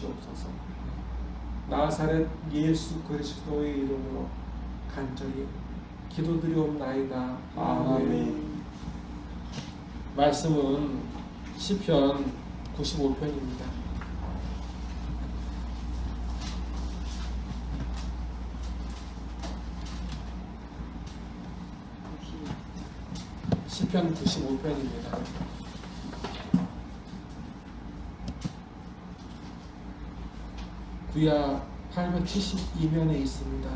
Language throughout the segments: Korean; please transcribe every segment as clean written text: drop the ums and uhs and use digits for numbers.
주시옵소서. 나사렛 예수 그리스도의 이름으로 간절히 기도드리옵나이다. 아멘. 말씀은 시편 95편입니다. 시편 95편입니다. 구약 872면에 있습니다.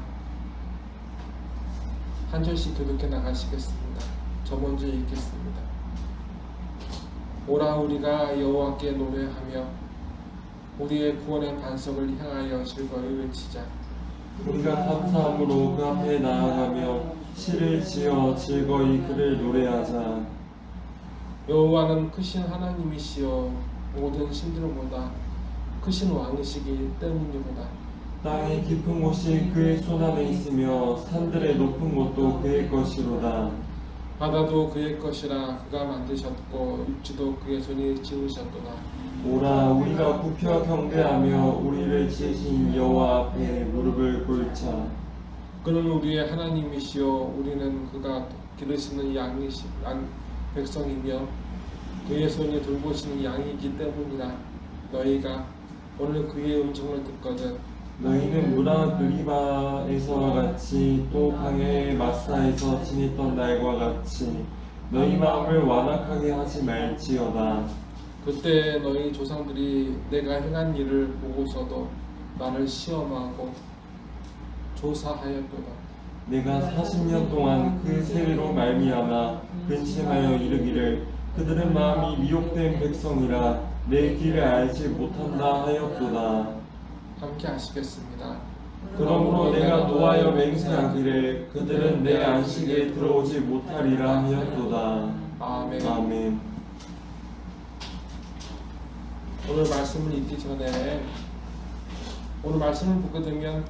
한 절씩 교독해 나가시겠습니다. 저 먼저 읽겠습니다. 오라 우리가 여호와께 노래하며 우리의 구원의 반석을 향하여 즐거이 외치자. 우리가 감사함으로 그 앞에 나아가며 시를 지어 즐거이 그를 노래하자. 여호와는 크신 하나님이시여 모든 신들보다 크신 왕이시기 때문이로다. 땅의 깊은 곳이 그의 손안에 있으며 산들의 높은 곳도 그의 것이로다. 바다도 그의 것이라 그가 만드셨고 육지도 그의 손이 지으셨도다. 오라 우리가 굽혀 경배하며 우리를 지으신 여호와 앞에 무릎을 꿇자. 그는 우리의 하나님이시여 우리는 그가 기르시는 백성이며 그의 손이 돌보시는 양이기 때문이라. 너희가 오늘 그의 음성을 듣거든 너희는 무라 느리바에서와 같이 또 광야의 마사에서 지냈던 날과 같이 너희 마음을 완악하게 하지 말지어다. 그때 너희 조상들이 내가 행한 일을 보고서도 나를 시험하고 조사하였도다. 내가 40년 동안 그 세례로 말미암아 근심하여 이르기를 그들은 마음이 미혹된 백성이라 내 길을 알지 못한다 하였도다. 함께 하시겠습니다. 그러므로 내가 노하여 맹세하기를 그들은 내 안식에 들어오지 못하리라 하였도다. 아멘. 아멘. 오늘 말씀을 읽기 전에 오늘 말씀을 보게 되면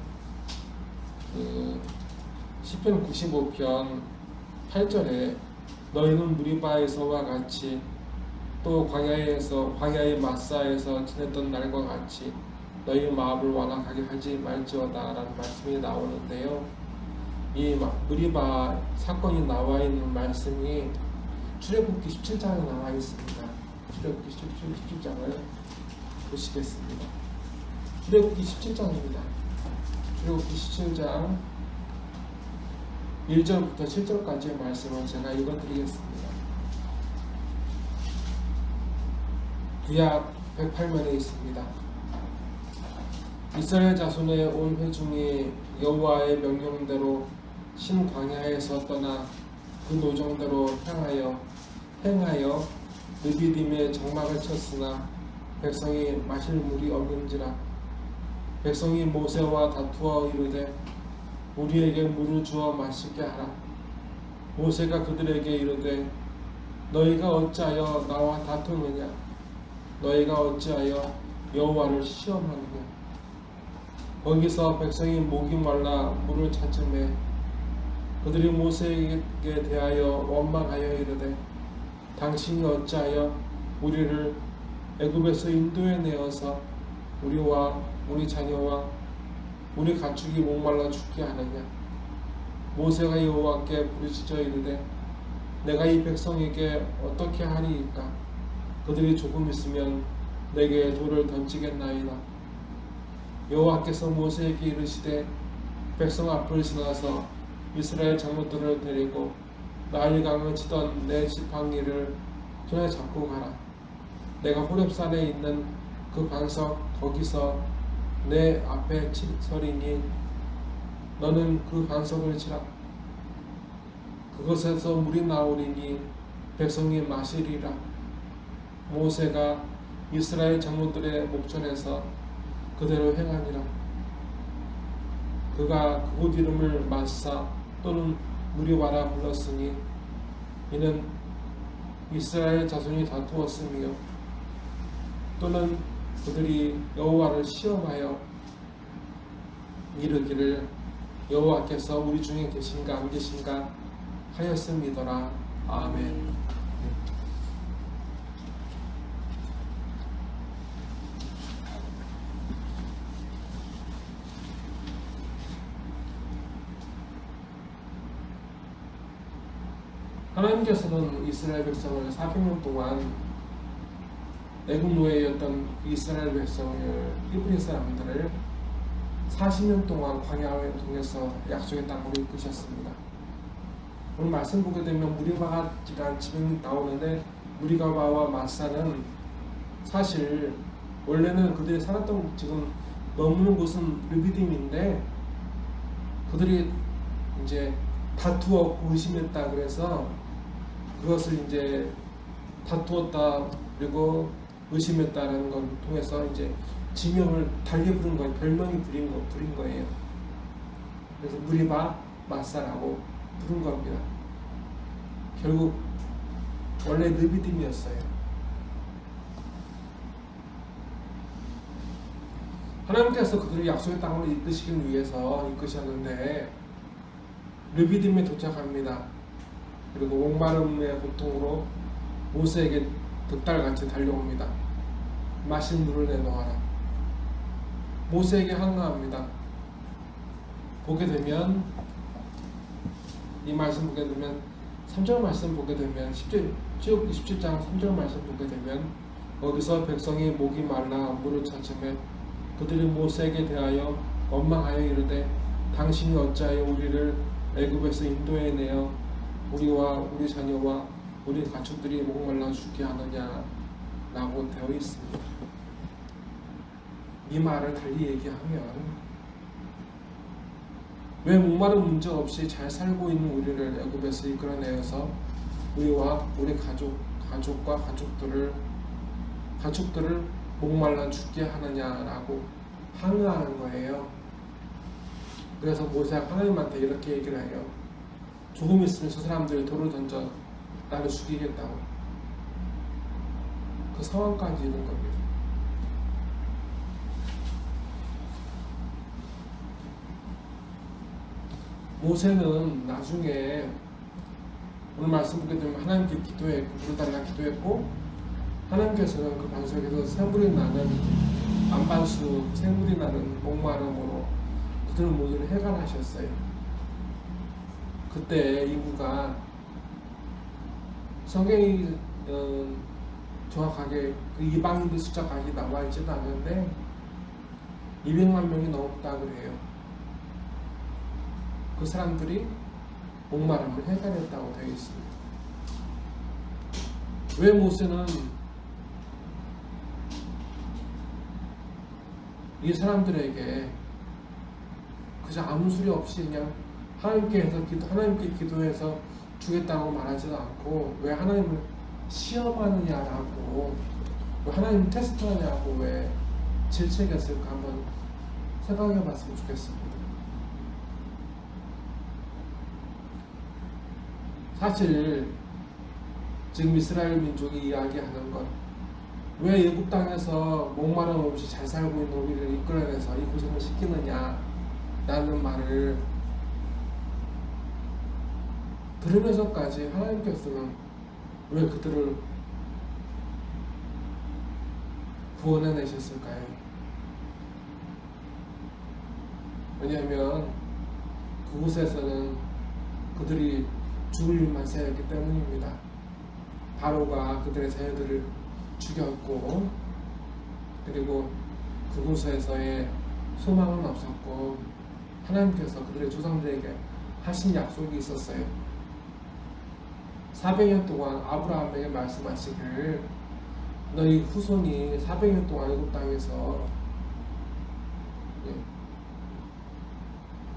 시편 95편 8절에 너희는 무리바에서와 같이 또 광야의 마사에서 지냈던 날과 같이 너희 마음을 완악하게 하지 말지어다 라는 말씀이 나오는데요. 이 무리바 사건이 나와 있는 말씀이 출애굽기 17장에 나와 있습니다. 출애굽기 17장을 보시겠습니다. 출애굽기 17장입니다. 출애굽기 17장 1절부터 7절까지의 말씀을 제가 읽어드리겠습니다. 구약 108면에 있습니다. 이스라엘 자손의 온 회중이 여호와의 명령대로 신광야에서 떠나 그 노정대로 행하여 르비딤에 장막을 쳤으나 백성이 마실 물이 없는지라. 백성이 모세와 다투어 이르되 우리에게 물을 주어 마시게 하라. 모세가 그들에게 이르되 너희가 어찌하여 나와 다투느냐. 너희가 어찌하여 여호와를 시험하느냐. 거기서 백성이 목이 말라 물을 찾음에 그들이 모세에게 대하여 원망하여 이르되 당신이 어찌하여 우리를 애굽에서 인도해 내어서 우리와 우리 자녀와 우리 가축이 목말라 죽게 하느냐. 모세가 여호와께 부르짖어 이르되 내가 이 백성에게 어떻게 하리이까. 그들이 조금 있으면 내게 돌을 던지겠나이다. 여호와께서 모세에게 이르시되 백성 앞을 지나서 이스라엘 장로들을 데리고 나일강을 치던 내 지팡이를 손에 잡고 가라. 내가 호렙산에 있는 그 반석 거기서 내 앞에 서리니 너는 그 반석을 치라. 그것에서 물이 나오리니 백성이 마시리라. 모세가 이스라엘 장로들의 목전에서 그대로 행하니라. 그가 그곳 이름을 마사 또는 무리바라 불렀으니 이는 이스라엘 자손이 다투었으며 또는 그들이 여호와를 시험하여 이르기를 여호와께서 우리 중에 계신가 안 계신가 하였음이더라. 아멘. 하나님께서는 이스라엘 백성을 400년 동안 애굽 노예였던 이스라엘 백성을 히브리 사람들을 40년 동안 광야를 통해서 약속의 땅으로 이끄셨습니다. 오늘 말씀 보게 되면 무리바가라는 지명이 나오는데 무리바와 마사는 사실 원래는 그들이 살았던 지금 머무는 곳은 르비딤인데 그들이 이제 다투었고 의심했다 그래서 그것을 이제 다투었다 그리고 의심했다라는 걸 통해서 이제 지명을 달리 부른 거예요. 별명이 부린 거예요. 그래서 무리바 마사라고 부른 겁니다. 결국 원래 르비딤이었어요. 하나님께서 그들을 약속의 땅으로 이끄시기 위해서 이끄셨는데 르비딤에 도착합니다. 그리고 목마름의 고통으로 모세에게 득달같이 달려옵니다. 마실 물을 내놓아라. 모세에게 항거합니다. 보게 되면 이 말씀 보게 되면 3절 말씀 보게 되면 27장 3절 말씀 보게 되면 거기서 백성이 목이 말라 물을 찾으며 그들이 모세에게 대하여 원망하여 이르되 당신이 어찌하여 우리를 애굽에서 인도해 내어 우리와 우리 자녀와 우리 가축들이 목말라 죽게 하느냐 라고 되어 있습니다. 이 말을 달리 얘기하면 왜 목마른 문제 없이 잘 살고 있는 우리를 애굽에서 이끌어내어서 우리와 우리 가족과 가축들을 목말라 죽게 하느냐라고 항의하는 거예요. 그래서 모세가 하나님한테 이렇게 얘기를 해요. 조금 있으면 저 사람들이 돌을 던져 나를 죽이겠다고. 그 상황까지 이른 겁니다. 모세는 나중에 오늘 말씀 보게 되면 하나님께 기도했고 물어달라 기도했고 하나님께서는 그 반석에서 샘물이 나는 안반수 샘물이 나는 목마름으로 그들을 모두를 해관하셨어요. 그때 인구가 성경이 정확하게 그 이방인들 숫자가 나와 있지도 않는데 200만 명이 넘었다 그래요. 그 사람들이 목마름을 해결했다고 되어 있습니다. 왜 모세는 이 사람들에게 그저 아무 소리 없이 그냥 하나님께 기도해서 주겠다고 말하지도 않고 왜 하나님을 시험하느냐라고 왜 하나님 테스트하냐고 왜 질책했을까 한번 생각해 봤으면 좋겠습니다. 사실 지금 이스라엘 민족이 이야기하는 것 왜 애굽 땅에서 목마름 없이 잘 살고 있는 우리를 이끌어내서 이 고생을 시키느냐 라는 말을 들으면서까지 하나님께서는 왜 그들을 구원해내셨을까요? 왜냐하면 그곳에서는 그들이 죽을 일만 세였기 때문입니다. 바로가 그들의 자녀들을 죽였고 그리고 그곳에서의 소망은 없었고 하나님께서 그들의 조상들에게 하신 약속이 있었어요. 400년 동안 아브라함에게 말씀하시기를 너희 후손이 400년 동안 애굽 땅에서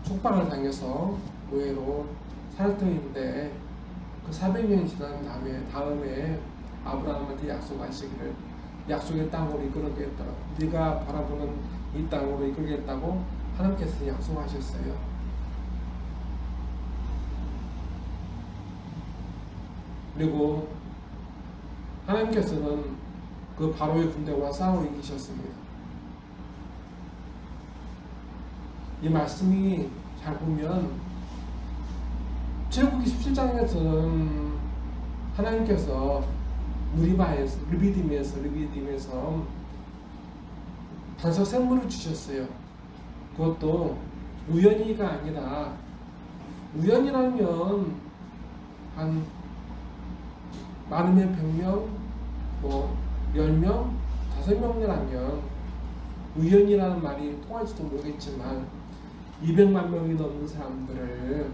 촉방을 당해서 노예로 살 터인데 그 400년이 지난 다음에 아브라함한테 약속하시기를 약속의 땅으로 이끌겠다. 네가 바라보는 이 땅으로 이끌겠다고 하나님께서 약속하셨어요. 그리고 하나님께서는 그 바로의 군대와 싸워 이기셨습니다. 이 말씀이 잘 보면 출애굽기 17장에서는 하나님께서 르비딤에서 반석 샘물을 주셨어요. 그것도 우연히가 아니라 우연이라면 한 많으면 100명, 뭐 10명, 5명이라면 우연이라는 말이 통할지도 모르겠지만 200만 명이 넘는 사람들을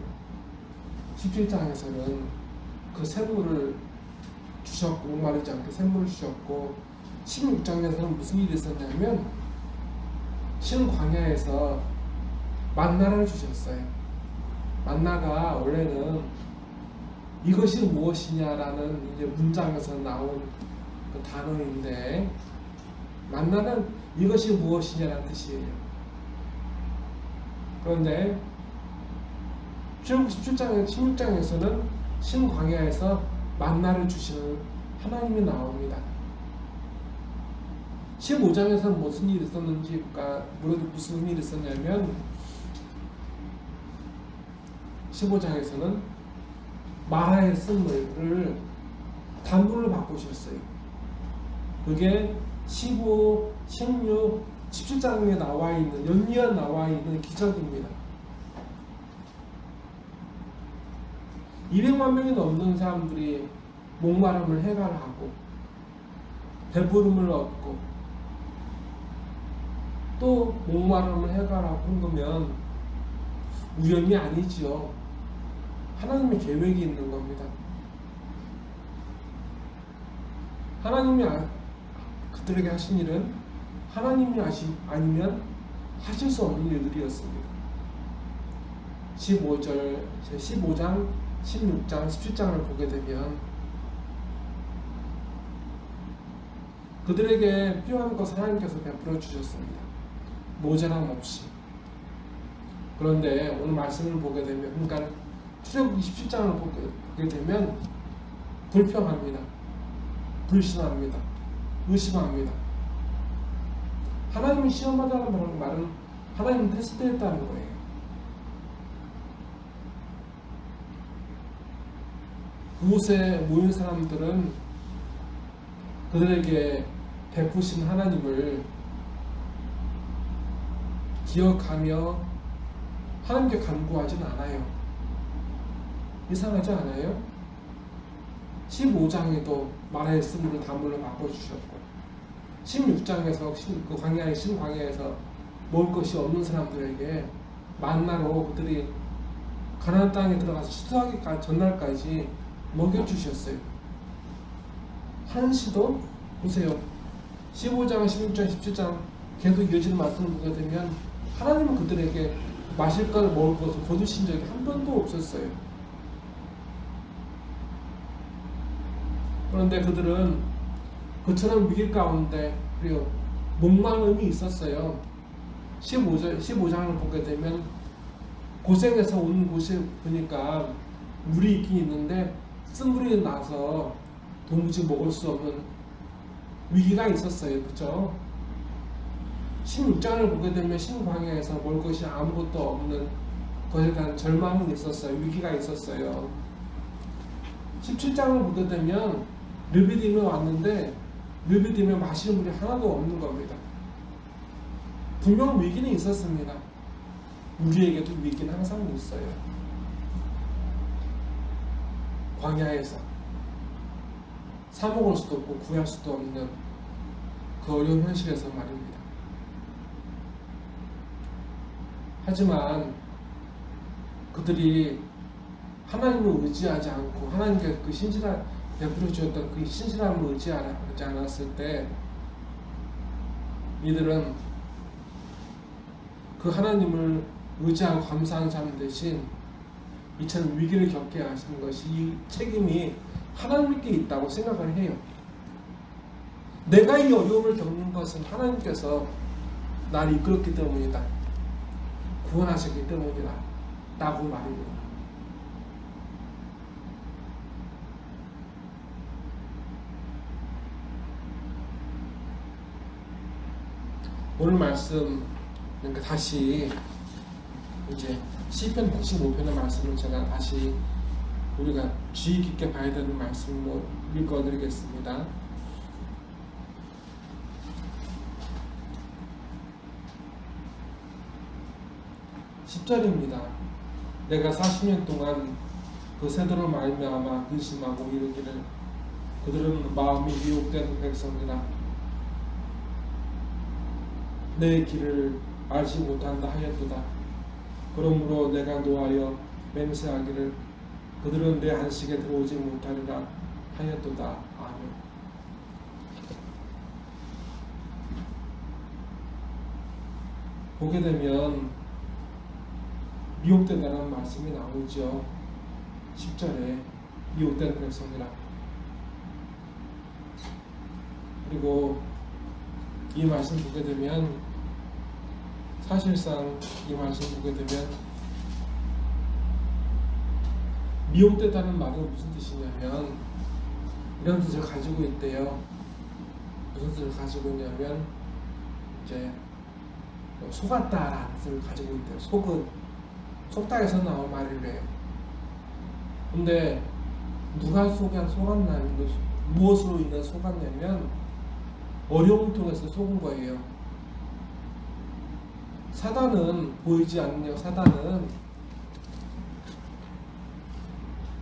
17장에서는 그 샘물을 주셨고, 목마르지 않게 샘물을 주셨고, 16장에서는 무슨 일이 있었냐면 신광야에서 만나를 주셨어요. 만나가 원래는 이것이 무엇이냐라는 이제 문장에서 나온 그 단어인데, 만나는 이것이 무엇이냐라는 뜻이에요. 그런데 출애굽기 16장에서는 신광야에서 만나를 주시는 하나님이 나옵니다. 15장에서는 무슨 일이 있었는지, 무슨 일이 있었냐면 15장에서는 마라의 쓴물을 단물로 바꾸셨어요. 그게 15, 16, 17장에 나와 있는, 연이어 나와 있는 기적입니다. 200만 명이 넘는 사람들이 목마름을 해결하고 배부름을 얻고 또 목마름을 해결하고 한 거면 우연이 아니지요. 하나님의 계획이 있는 겁니다. 하나님이 그들에게 하신 일은 하나님이 아니면 하실 수 없는 일들이었습니다. 15장, 16장, 17장을 보게 되면 그들에게 필요한 것을 하나님께서 베풀어 주셨습니다. 모자람 없이. 그런데 오늘 말씀을 보게 되면, 그러니까 출애굽기 17장을 보게 되면 불평합니다. 불신합니다. 의심합니다. 하나님이 시험하다는 말은 하나님은 테스트했다는 거예요. 그곳에 모인 사람들은 그들에게 베푸신 하나님을 기억하며 하나님께 간구하진 않아요. 이상하지 않아요? 15장에도 마라의 쓴물을 단물로 바꿔주셨고, 16장에서 그 광야의 신광야에서 먹을 것이 없는 사람들에게 만나로 그들이 가나안 땅에 들어가서 수수하기 전날까지 먹여주셨어요. 한시도 보세요. 15장, 16장, 17장 계속 이어지는 말씀을 보게 되면 하나님은 그들에게 마실 것, 먹을 것을 거두신 적이 한 번도 없었어요. 그런데 그들은 그처럼 위기 가운데 그리고 목마름이 있었어요. 15장을 보게 되면 고생해서 온 곳에 보니까 물이 있긴 있는데 쓴물이 나서 도무지 먹을 수 없는 위기가 있었어요. 그렇죠? 16장을 보게 되면 신광야에서 먹을 것이 아무것도 없는 것에 대한 절망은 있었어요. 위기가 있었어요. 17장을 보게 되면 르비딤에 왔는데 르비딤에 마실 물이 하나도 없는 겁니다. 분명 위기는 있었습니다. 우리에게도 위기는 항상 있어요. 광야에서 사 먹을 수도 없고 구할 수도 없는 그 어려운 현실에서 말입니다. 하지만 그들이 하나님을 의지하지 않고 하나님께 그 베풀어 주었던 그 신실함을 의지하지 않았을 때 이들은 그 하나님을 의지하고 감사하는 사람 대신 이처럼 위기를 겪게 하시는 것이, 이 책임이 하나님께 있다고 생각을 해요. 내가 이 어려움을 겪는 것은 하나님께서 나를 이끌었기 때문이다. 구원하셨기 때문이다. 라고 말입니다. 오늘 말씀, 그러니까 다시 이제 시편 115편의 말씀을 제가 다시 우리가 주의 깊게 봐야 되는 말씀으로 읽어드리겠습니다. 10절입니다. 내가 40년 동안 그 세대로 말미암아 근심하고 이르기를 그들은 마음이 미혹된 백성이라 내 길을 알지 못한다 하였도다. 그러므로 내가 노하여 맹세하기를 그들은 내 안식에 들어오지 못하리라 하였도다. 아멘. 보게 되면 미혹된다는 말씀이 나오죠. 10절에 미혹된 백성이라. 그리고 이 말씀 보게 되면 사실상 이 말씀 보게 되면 미혹됐다는 말은 무슨 뜻이냐면 이런 뜻을 가지고 있대요. 무슨 뜻을 가지고 있냐면 이제 속았다라는 뜻을 가지고 있대요. 속다에서 나온 말이래요. 근데 누가 속았나, 무엇으로 인해 속았냐면 어려움을 통해서 속은 거예요. 사단은 보이지 않는 사단은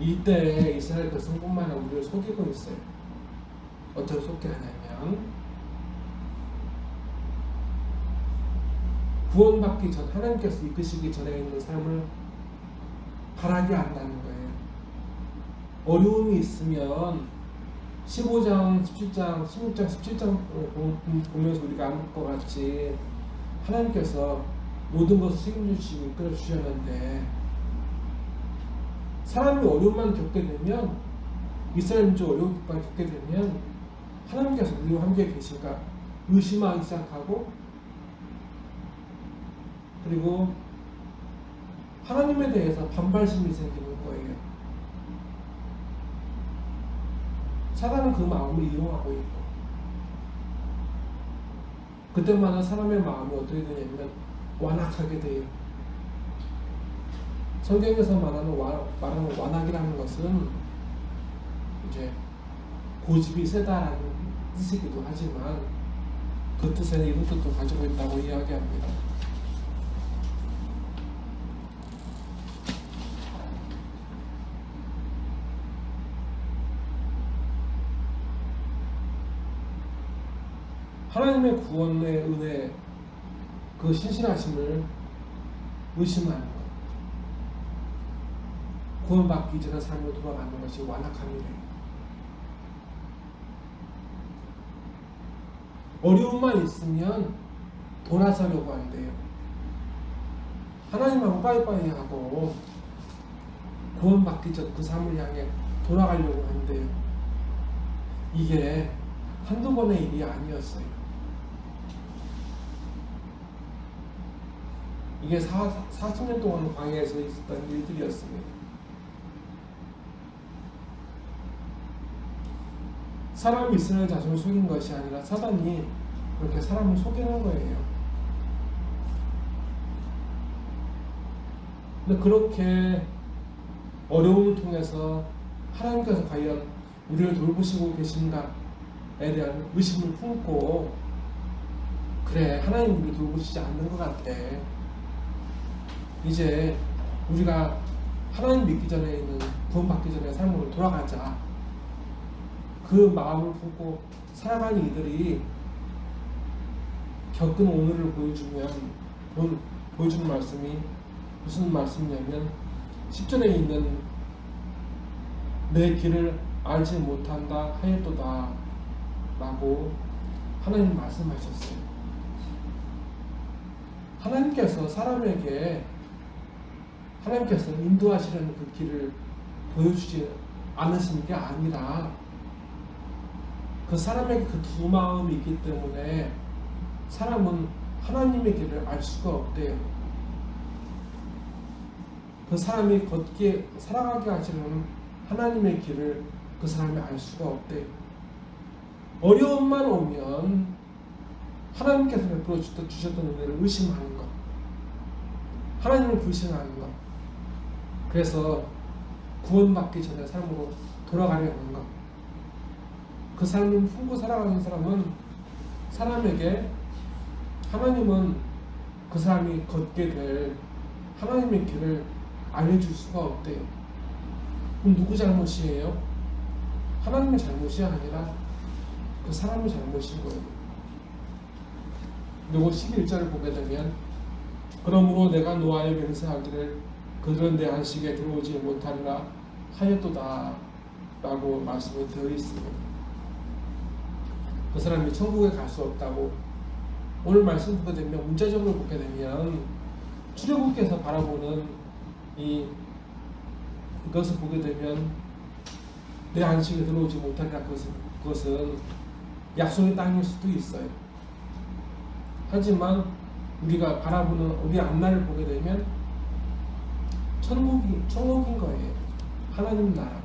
이때 이스라엘 백성뿐만 아니라 우리를 속이고 있어요. 어떻게 속게 하냐면 구원받기 전 하나님께서 이끄시기 전에 있는 삶을 바라게 한다는 거예요. 어려움이 있으면 15장, 17장, 16장, 17장 보면서 우리가 알 것 같이 하나님께서 모든 것을 책임지시고 이끌어 주셨는데 사람이 어려움만 겪게 되면 이스라엘 민족 어려움만 겪게 되면 하나님께서 우리와 함께 계신가 의심하기 시작하고 그리고 하나님에 대해서 반발심이 생기는 거예요. 사단은 그 마음을 이용하고 있고 그때마다 사람의 마음이 어떻게 되냐면 완악하게 돼요. 성경에서 말하는 완악이라는 것은 이제 고집이 세다라는 뜻이기도 하지만 그 뜻에는 이런 뜻도 가지고 있다고 이야기합니다. 하나님의 구원의 은혜, 그 신실하심을 의심하는 것, 구원받기 전에 삶으로 돌아가는 것이 완악함이래요. 어려움만 있으면 돌아서려고 한대요. 하나님하고 빠이빠이 하고 구원받기 전 그 삶을 향해 돌아가려고 한대요. 이게 한두 번의 일이 아니었어요. 이게 40년 동안 광야에서 있었던 일들이었습니다. 사람이 이스라엘 자신을 속인 것이 아니라 사단이 그렇게 사람을 속이는 거예요. 근데 그렇게 어려움을 통해서 하나님께서 과연 우리를 돌보시고 계신가에 대한 의심을 품고 그래 하나님 우리를 돌보시지 않는 것 같아. 이제 우리가 하나님 믿기 전에 있는 구원받기 전에 삶으로 돌아가자. 그 마음을 품고 살아가는 이들이 겪은 오늘을 보여주는 말씀이 무슨 말씀이냐면 10절에 있는 내 길을 알지 못한다 하였도다 라고 하나님 말씀하셨어요. 하나님께서 하나님께서 인도하시려는 그 길을 보여주지 않으시는 게 아니라 그 사람에게 그 두 마음이 있기 때문에 사람은 하나님의 길을 알 수가 없대요. 그 사람이 걷게 살아가게 하시는 하나님의 길을 그 사람이 알 수가 없대요. 어려움만 오면 하나님께서 베풀어 주셨던 은혜를 의심하는 것, 하나님을 불신하는 것, 그래서 구원받기 전에 삶으로 돌아가려는 것. 그 삶을 품고 살아가는 사람은 사람에게 하나님은 그 사람이 걷게 될 하나님의 길을 알려줄 수가 없대요. 그럼 누구 잘못이에요? 하나님의 잘못이 아니라 그 사람의 잘못인 거예요. 그리고 11절을 보게 되면 그러므로 내가 노아에 맹세하기를 그들은 내 안식에 들어오지 못하리라 하였도다 라고 말씀이 되어 있습니다. 그 사람이 천국에 갈 수 없다고. 오늘 말씀 보게 되면 문자적으로 보게 되면 출애굽께서 바라보는 이것을 보게 되면 내 안식에 들어오지 못하리라, 그것은 약속의 땅일 수도 있어요. 하지만 우리가 바라보는 우리 앞날을 보게 되면 천국인 거예요. 하나님 나라.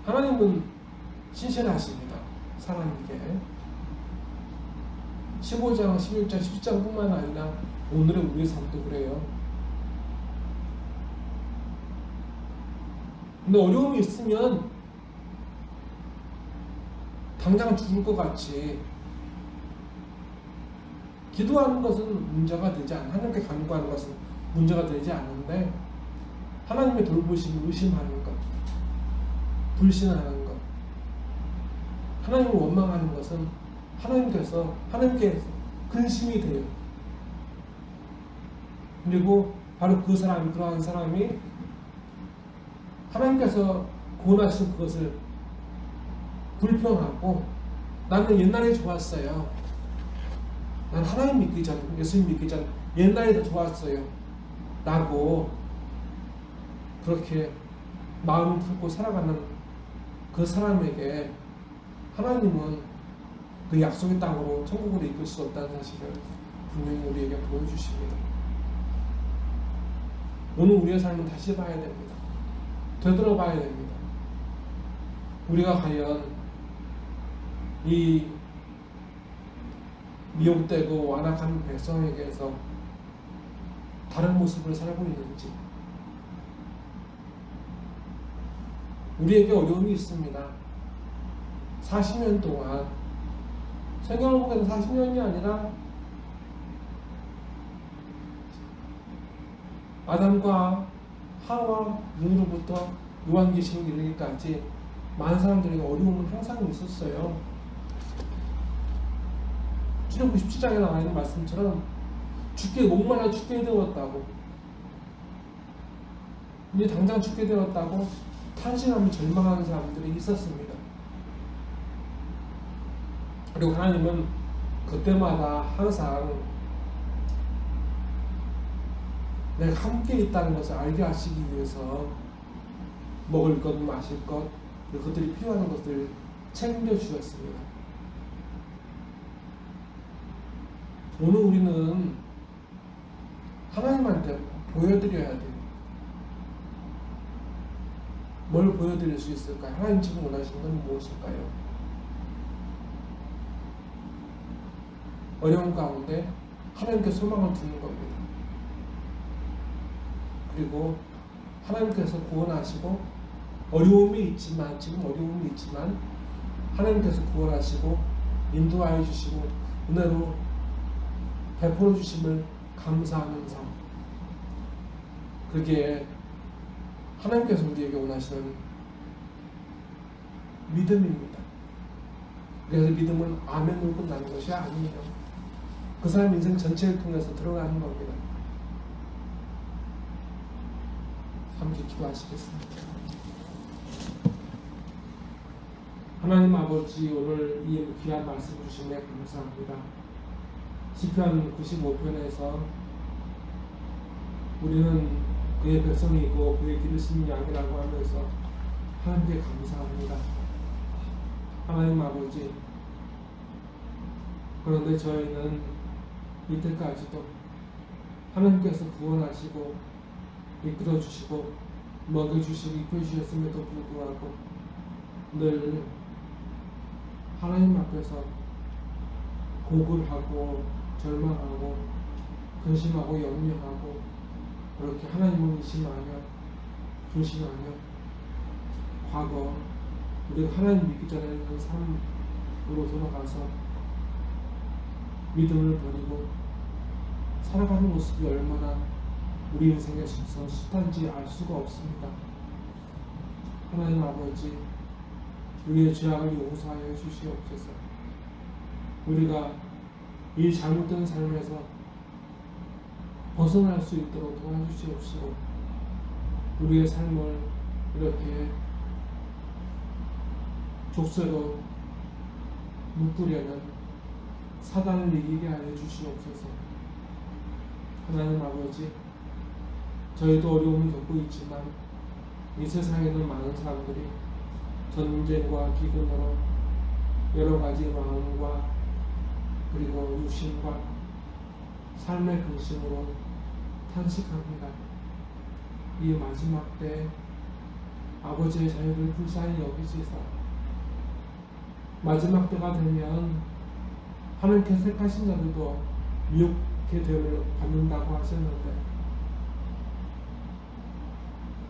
하나님은 신실하십니다. 사람에게. 15장, 16장, 17장뿐만 아니라 오늘의 우리의 삶도 그래요. 근데 어려움이 있으면 당장 죽을 것 같이 기도하는 것은 문제가 되지 않아. 하나님께 간구하는 것은 문제가 되지 않는데 하나님의 돌보심을 의심하는 것, 불신하는 것, 하나님을 원망하는 것은 하나님께 근심이 돼요. 그리고 바로 그러한 사람이 하나님께서 구원하신 그것을 불평하고 나는 옛날에 좋았어요. 난 하나님 믿기 전, 예수님 믿기 전 옛날에 더 좋았어요. 라고 그렇게 마음을 품고 살아가는 그 사람에게 하나님은 그 약속의 땅으로 천국으로 이끌 수 없다는 사실을 분명히 우리에게 보여주십니다. 오늘 우리의 삶은 다시 봐야 됩니다. 되돌아봐야 됩니다. 우리가 과연 이 미혹되고 완악한 백성에게서 다른 모습을 살고 있는지. 우리에게 어려움이 있습니다. 40년 동안, 성경을 보게 되면 40년이 아니라 아담과 하와 눈으로부터 요한계시록 이르기까지 많은 사람들에게 어려움은 항상 있었어요. 출애굽기 17장에 나와 있는 말씀처럼 목말라 죽게 되었다고, 이제 당장 죽게 되었다고 탄식하며 절망하는 사람들이 있었습니다. 그리고 하나님은 그때마다 항상 내가 함께 있다는 것을 알게 하시기 위해서 먹을 것, 마실 것, 그들이 필요한 것을 책임져 주셨습니다. 오늘 우리는 하나님한테 보여드려야 돼요. 뭘 보여드릴 수 있을까요? 하나님 지금 원하시는 건 무엇일까요? 어려운 가운데 하나님께 소망을 두는 겁니다. 그리고 하나님께서 구원하시고 어려움이 있지만, 지금 어려움이 있지만 하나님께서 구원하시고 인도하여 주시고 은혜로 베풀어 주심을 감사하는 삶, 그게 하나님께서 우리에게 원하시는 믿음입니다. 그래서 믿음은 아멘으로 끝나는 것이 아니에요. 그 사람 인생 전체를 통해서 들어가는 겁니다. 함께 기도하시겠습니다. 하나님 아버지, 오늘 이 귀한 말씀 주시네 감사합니다. 시편 95편에서 우리는 그의 백성이고 그의 기르신 양이라고 하면서 하나님께 감사합니다. 하나님 아버지, 그런데 저희는 이때까지도 하나님께서 구원하시고 이끌어주시고 먹여주시고 입혀주셨음에도 불구하고 늘 하나님 앞에서 곡을 하고 절망하고 근심하고 염려하고 그렇게 하나님을 의심하며 불신하며 과거 우리가 하나님 믿기 전에 그 삶으로 돌아가서 믿음을 버리고 살아가는 모습이 얼마나 우리 인생에 있어서 숱한지 알 수가 없습니다. 하나님 아버지, 우리의 죄악을 용서하여 주시옵소서. 우리가 이 잘못된 삶에서 벗어날 수 있도록 도와주시옵시고, 우리의 삶을 이렇게 족쇄로 묶으려는 사단을 이기게 하여 주시옵소서. 하나님 아버지, 저희도 어려움을 겪고 있지만 이 세상에는 많은 사람들이 전쟁과 기근으로 여러 가지 마음과 그리고 유심과 삶의 근심으로 탄식합니다. 이 마지막 때 아버지의 자유를 불쌍히 여기시사 마지막 때가 되면 하나님께 택하신 자들도 미혹의 대우를 받는다고 하셨는데,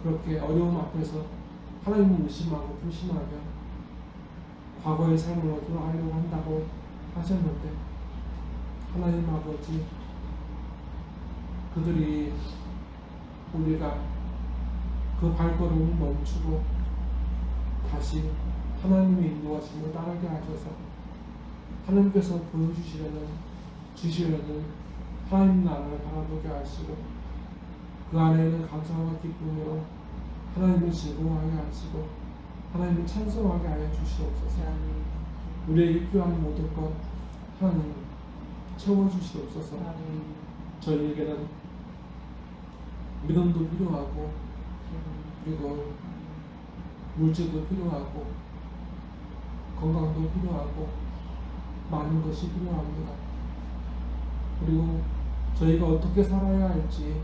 그렇게 어려움 앞에서 하나님을 의심하고 불신하며 과거의 삶으로 돌아가려고 한다고 하셨는데, 하나님 아버지, 그들이 우리가 그 발걸음을 멈추고 다시 하나님의 인도하심을 따르게 하셔서 하나님께서 주시려는 하나님 나라를 바라보게 하시고, 그 안에는 감사와 기쁨으로 하나님을 즐거워하게 하시고 하나님을 찬송하게 하여 주시옵소서. 우리에게 필요한 모든 것 하나님 채워주시옵소서. 저희에게는 믿음도 필요하고 그리고 물질도 필요하고 건강도 필요하고 많은 것이 필요합니다. 그리고 저희가 어떻게 살아야 할지,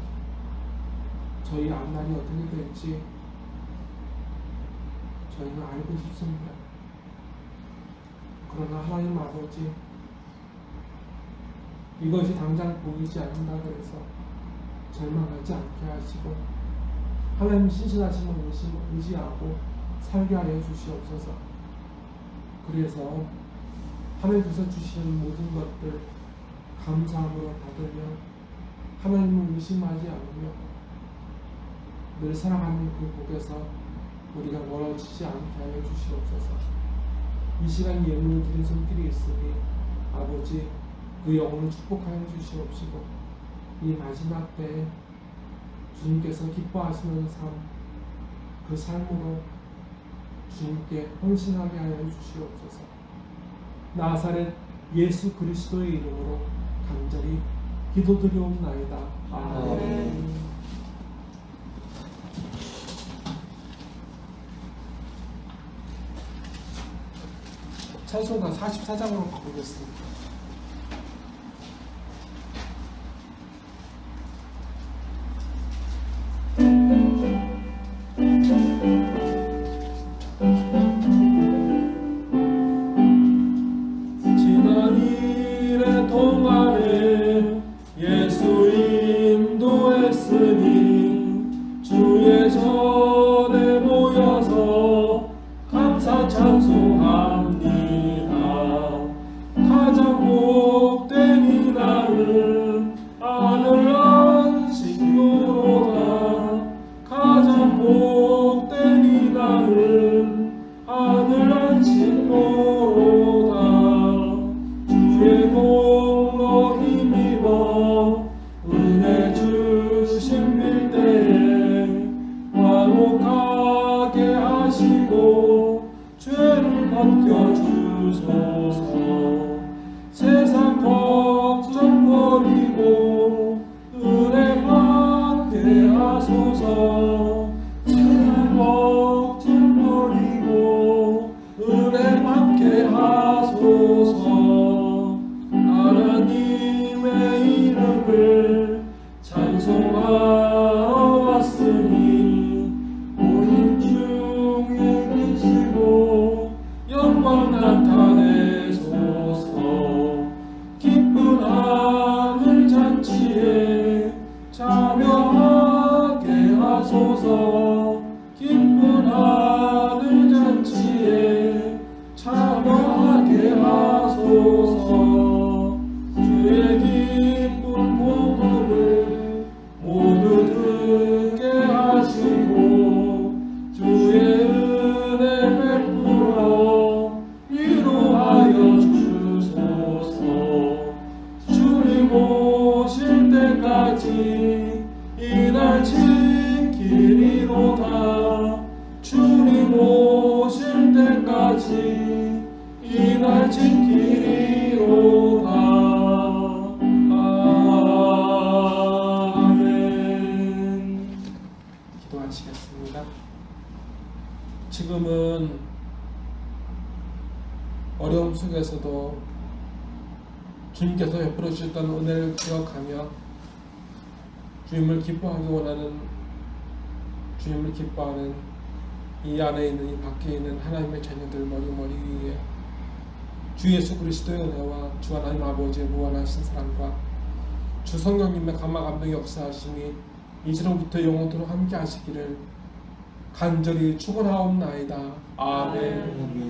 저희 앞날이 어떻게 될지 저희는 알고 싶습니다. 그러나 하나님 아버지, 이것이 당장 보이지 않는다 그래서 절망하지 않게 하시고 하나님 신실하심을 의지하고 살게 하여 주시옵소서. 그래서 하나님께서 주시는 모든 것들 감사함으로 받으며 하나님을 의심하지 않으며 늘 살아가는 그 복에서 우리가 멀어지지 않게 하여 주시옵소서. 이 시간 예물을 드린 손길이 있으니 아버지, 그 영혼을 축복하여 주시옵시고 이 마지막 때에 주님께서 기뻐하시는 삶, 그 삶으로 주님께 헌신하게 하여 주시옵소서. 나사렛 예수 그리스도의 이름으로 간절히 기도드리옵나이다. 아멘. 찬송가 44장으로 바꾸겠습니다. 지난 일의 동안에 예수 인도했으니 주의 전에 모여서 감사 찬송합니다. 가장 복된 이날은 하늘 안식교로다. 가장 복된 이날은 하늘 안식교로다. 주의 공로 힘입어 은혜 주신 빌때에 화목하게 하시고 죄를 벗겨주소서. 세상 걱정 버리고 은혜 받게 하소서. 세상 걱정 버리고 은혜 받게 하소서. 하나님의 이름을 찬송하러 왔으니 온 중에 계시고 영광 나타내소서. 기쁜 하늘 잔치에 참여하게 하소서. 기쁜 하늘 잔치에 참여하게 하소서. 주의 기쁜 복음을 모두 우리가 지키리로다. 아멘. 기도하시겠습니다. 지금은 어려움 속에서도 주님께서 베풀어 주셨던 은혜를 기억하며 주님을 기뻐하기 원하는, 주님을 기뻐하는 이 안에 있는, 이 밖에 있는 하나님의 자녀들 머리 위에 주 예수 그리스도의 은혜와 주 하나님 아버지의 무한하신 사랑과 주 성령님의 감화 감동 역사하심이 이제로부터 영원토록 함께 하시기를 간절히 축원하옵나이다. 아멘.